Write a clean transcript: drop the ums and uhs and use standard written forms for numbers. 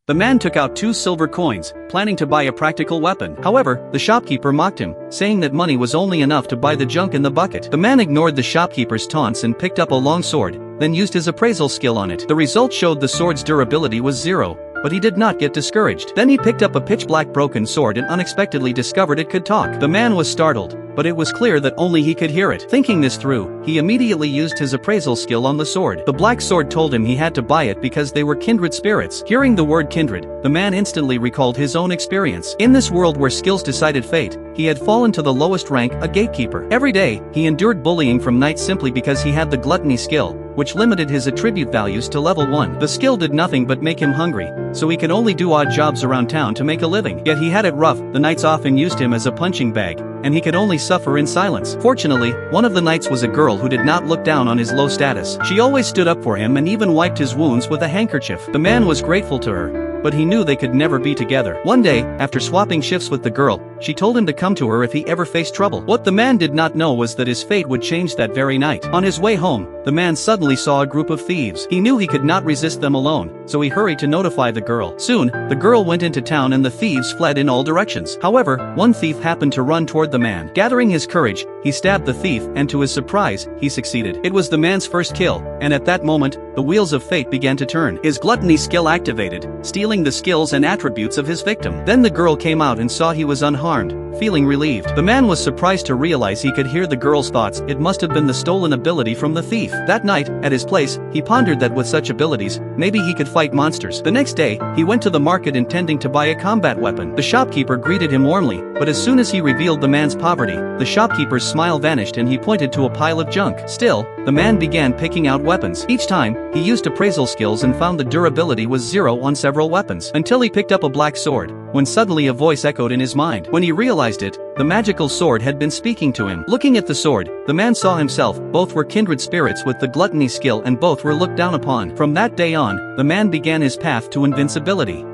The man took out 2 silver coins, planning to buy a practical weapon. However, the shopkeeper mocked him, saying that money was only enough to buy the junk in the bucket. The man ignored the shopkeeper's taunts and picked up a long sword, then used his appraisal skill on it. The result showed the sword's durability was 0. But he did not get discouraged. Then he picked up a pitch-black broken sword and unexpectedly discovered it could talk. The man was startled, but it was clear that only he could hear it. Thinking this through, he immediately used his appraisal skill on the sword. The black sword told him he had to buy it because they were kindred spirits. Hearing the word kindred, the man instantly recalled his own experience. In this world where skills decided fate, he had fallen to the lowest rank, a gatekeeper. Every day, he endured bullying from knights simply because he had the gluttony skill, which limited his attribute values to level 1. The skill did nothing but make him hungry, so he could only do odd jobs around town to make a living. Yet he had it rough, the knights often used him as a punching bag, and he could only suffer in silence. Fortunately, one of the knights was a girl who did not look down on his low status. She always stood up for him and even wiped his wounds with a handkerchief. The man was grateful to her, but he knew they could never be together. One day, after swapping shifts with the girl, she told him to come to her if he ever faced trouble. What the man did not know was that his fate would change that very night. On his way home, the man suddenly saw a group of thieves. He knew he could not resist them alone, so he hurried to notify the girl. Soon, the girl went into town and the thieves fled in all directions. However, one thief happened to run toward the man. Gathering his courage, he stabbed the thief, and to his surprise, he succeeded. It was the man's first kill, and at that moment, the wheels of fate began to turn. His gluttony skill activated, stealing the skills and attributes of his victim. Then the girl came out and saw he was unharmed, feeling relieved. The man was surprised to realize he could hear the girl's thoughts. It must have been the stolen ability from the thief. That night, at his place, he pondered that with such abilities, maybe he could fight monsters. The next day, he went to the market intending to buy a combat weapon. The shopkeeper greeted him warmly, but as soon as he revealed the man's poverty, the shopkeeper's smile vanished and he pointed to a pile of junk. Still, the man began picking out weapons. Each time, he used appraisal skills and found the durability was 0 on several weapons, until he picked up a black sword, when suddenly a voice echoed in his mind. When he realized it, the magical sword had been speaking to him. Looking at the sword, the man saw himself. Both were kindred spirits with the gluttony skill and both were looked down upon. From that day on, the man began his path to invincibility.